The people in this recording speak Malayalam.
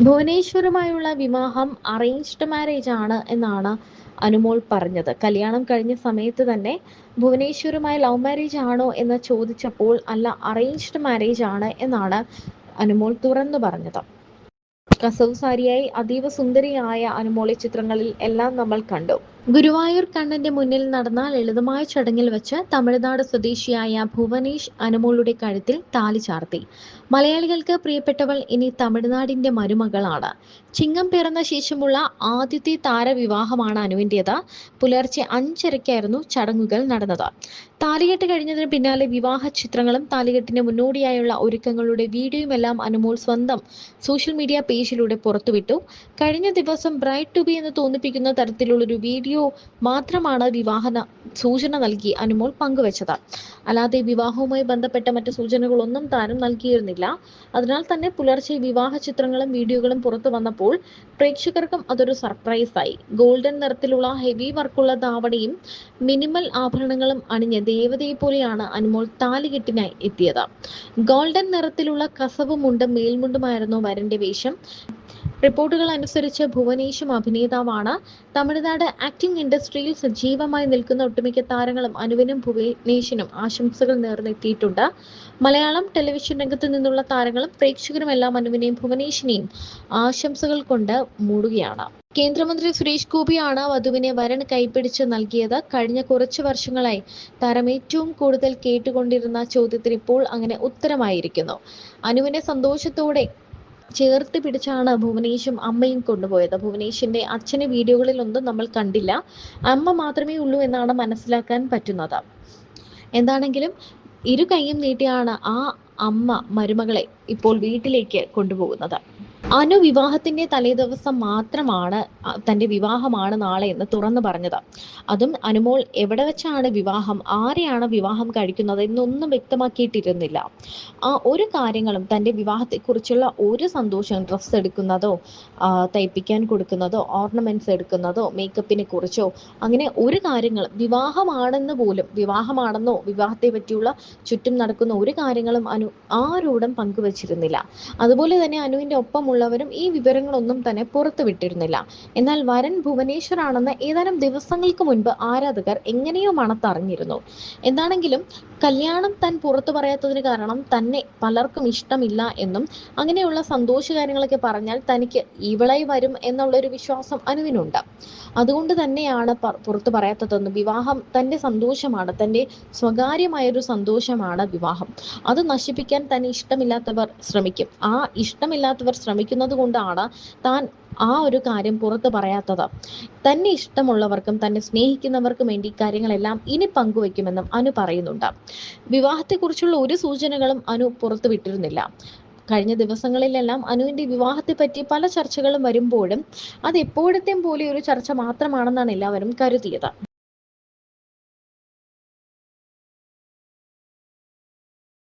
ഭുവനേശ്വറുമായുള്ള വിവാഹം അറേഞ്ച്ഡ് മാരേജ് ആണ് എന്നാണ് അനുമോൾ പറഞ്ഞത്. കല്യാണം കഴിഞ്ഞ സമയത്ത് തന്നെ ഭുവനേശ്വറുമായി ലവ് മാരേജ് ആണോ എന്ന് ചോദിച്ചപ്പോൾ അല്ല, അറേഞ്ച്ഡ് മാരേജ് ആണ് എന്നാണ് അനുമോൾ തുറന്നു പറഞ്ഞത്. കസവ് സാരിയായി അതീവ സുന്ദരിയായ അനുമോളെ ചിത്രങ്ങളിൽ എല്ലാം നമ്മൾ കണ്ടു. ഗുരുവായൂർ കണ്ണന്റെ മുന്നിൽ നടന്ന ലളിതമായ ചടങ്ങിൽ വെച്ച് തമിഴ്നാട് സ്വദേശിയായ ഭുവനേഷ് അനുമോളുടെ കഴുത്തിൽ താലി ചാർത്തി. മലയാളികൾക്ക് പ്രിയപ്പെട്ടവൾ ഇനി തമിഴ്നാടിന്റെ മരുമകളാണ്. ചിങ്ങം പിറന്ന ശേഷമുള്ള ആദ്യത്തെ താരവിവാഹമാണ് അനുവിൻ്റേത്. പുലർച്ചെ 5:30-ക്കായിരുന്നു ചടങ്ങുകൾ നടന്നത്. താലികെട്ട് കഴിഞ്ഞതിന് പിന്നാലെ വിവാഹ ചിത്രങ്ങളും താലികെട്ടിന് മുന്നോടിയായുള്ള ഒരുക്കങ്ങളുടെ വീഡിയോയുമെല്ലാം അനുമോൾ സ്വന്തം സോഷ്യൽ മീഡിയ പേജിലൂടെ പുറത്തുവിട്ടു. കഴിഞ്ഞ ദിവസം ബ്രൈഡ് ടു ബി എന്ന് തോന്നിപ്പിക്കുന്ന തരത്തിലുള്ളൊരു വീഡിയോ മാത്രമാണ് വിവാഹ സൂചന നൽകി അനുമോൾ പങ്കുവച്ചത്. അല്ലാതെ വിവാഹവുമായി ബന്ധപ്പെട്ട മറ്റ് സൂചനകളൊന്നും താരം നൽകിയിരുന്നില്ല. അതിനാൽ തന്നെ പുലർച്ചെ വിവാഹ ചിത്രങ്ങളും വീഡിയോകളും പുറത്തു വന്നപ്പോൾ പ്രേക്ഷകർക്കും അതൊരു സർപ്രൈസായി. ഗോൾഡൻ നിറത്തിലുള്ള ഹെവി വർക്കുള്ള ധാവണിയും മിനിമൽ ആഭരണങ്ങളും അണിഞ്ഞ് ദേവതയെ പോലെയാണ് അനുമോൾ താലികെട്ടിനായി എത്തിയത്. ഗോൾഡൻ നിറത്തിലുള്ള കസവ് മുണ്ടും മേൽമുണ്ടുമായിരുന്നു വരന്റെ വേഷം. റിപ്പോർട്ടുകൾ അനുസരിച്ച് ഭുവനേഷും അഭിനേതാവാണ്. തമിഴ്നാട് ആക്ടിംഗ് ഇൻഡസ്ട്രിയിൽ സജീവമായി നിൽക്കുന്ന ഒട്ടുമിക്ക താരങ്ങളും അനുവിനും ഭുവനേഷിനും ആശംസകൾ നേർന്നെത്തിയിട്ടുണ്ട്. മലയാളം ടെലിവിഷൻ രംഗത്ത് നിന്നുള്ള താരങ്ങളും പ്രേക്ഷകരുമെല്ലാം അനുവിനെയും ഭുവനേഷിനെയും ആശംസകൾ കൊണ്ട് മൂടുകയാണ്. കേന്ദ്രമന്ത്രി സുരേഷ് ഗോപിയാണ് വധുവിനെ വരൻ കൈപ്പിടിച്ച് നൽകിയത്. കഴിഞ്ഞ കുറച്ച് വർഷങ്ങളായി താരം ഏറ്റവും കൂടുതൽ കേട്ടുകൊണ്ടിരുന്ന ചോദ്യത്തിന് ഇപ്പോൾ അങ്ങനെ ഉത്തരമായിരിക്കുന്നു. അനുവിനെ സന്തോഷത്തോടെ ചേർത്ത് പിടിച്ചാണ് ഭുവനേഷും അമ്മയും കൊണ്ടുപോയത്. ഭുവനേഷിന്റെ അച്ഛനെ വീഡിയോകളിലൊന്നും നമ്മൾ കണ്ടില്ല. അമ്മ മാത്രമേ ഉള്ളൂ എന്നാണ് മനസ്സിലാക്കാൻ പറ്റുന്നത്. എന്താണെങ്കിലും ഇരു കൈയും നീട്ടിയാണ് ആ അമ്മ മരുമകളെ ഇപ്പോൾ വീട്ടിലേക്ക് കൊണ്ടുപോകുന്നത്. അനു വിവാഹത്തിന്റെ തലേദിവസം മാത്രമാണ് തന്റെ വിവാഹമാണ് നാളെ എന്ന് തുറന്നു പറഞ്ഞത്. അതും അനുമോൾ എവിടെ വെച്ചാണ് വിവാഹം, ആരെയാണ് വിവാഹം കഴിക്കുന്നത് എന്നൊന്നും വ്യക്തമാക്കിയിട്ടിരുന്നില്ല. ആ ഒരു കാര്യങ്ങളും തന്റെ വിവാഹത്തെക്കുറിച്ചുള്ള ഒരു സന്തോഷം, ഡ്രസ്സ് എടുക്കുന്നതോ തയ്പ്പിക്കാൻ കൊടുക്കുന്നതോ ഓർണമെന്റ്സ് എടുക്കുന്നതോ മേക്കപ്പിനെ കുറിച്ചോ അങ്ങനെ ഒരു കാര്യങ്ങളും, വിവാഹമാണെന്നോ വിവാഹത്തെ പറ്റിയുള്ള ചുറ്റും നടക്കുന്ന ഒരു കാര്യങ്ങളും അനു ആരോടും പങ്കുവച്ചിരുന്നില്ല. അതുപോലെ തന്നെ അനുവിന്റെ ഒപ്പമുള്ളവരും ഈ വിവരങ്ങളൊന്നും തന്നെ പുറത്തുവിട്ടിരുന്നില്ല. എന്നാൽ വരൻ ഭുവനേശ്വർ ആണെന്ന് ഏതാനും ദിവസങ്ങൾക്ക് മുൻപ് ആരാധകർ എങ്ങനെയോ മണത്തറിഞ്ഞിരുന്നു. എന്താണെങ്കിലും കല്യാണം താൻ പുറത്തു പറയാത്തതിന് കാരണം തന്നെ പലർക്കും ഇഷ്ടമില്ല എന്നും അങ്ങനെയുള്ള സന്തോഷകാര്യങ്ങളൊക്കെ പറഞ്ഞാൽ തനിക്ക് ഇവളായി വരും എന്നുള്ളൊരു വിശ്വാസം അനുവിനുണ്ട്. അതുകൊണ്ട് തന്നെയാണ് പുറത്തു പറയാത്തതെന്നും, വിവാഹം തൻ്റെ സന്തോഷമാണ്, തൻ്റെ സ്വകാര്യമായൊരു സന്തോഷമാണ് വിവാഹം. അത് നശിപ്പിക്കാൻ തന്നെ ഇഷ്ടമില്ലാത്തവർ ശ്രമിക്കും. ആ ഇഷ്ടമില്ലാത്തവർ ശ്രമിക്കുന്നത് കൊണ്ടാണ് താൻ ആ ഒരു കാര്യം പുറത്ത് പറയാത്തത്. തന്നെ ഇഷ്ടമുള്ളവർക്കും തന്നെ സ്നേഹിക്കുന്നവർക്കും വേണ്ടി കാര്യങ്ങളെല്ലാം ഇനി പങ്കുവയ്ക്കുമെന്നും അനു പറയുന്നുണ്ട്. വിവാഹത്തെക്കുറിച്ചുള്ള ഒരു സൂചനകളും അനു പുറത്തുവിട്ടിരുന്നില്ല. കഴിഞ്ഞ ദിവസങ്ങളിലെല്ലാം അനുവിന്റെ വിവാഹത്തെ പറ്റി പല ചർച്ചകളും വരുമ്പോഴും അത് എപ്പോഴത്തെയും പോലെ ഒരു ചർച്ച മാത്രമാണെന്നാണ് എല്ലാവരും കരുതിയത്.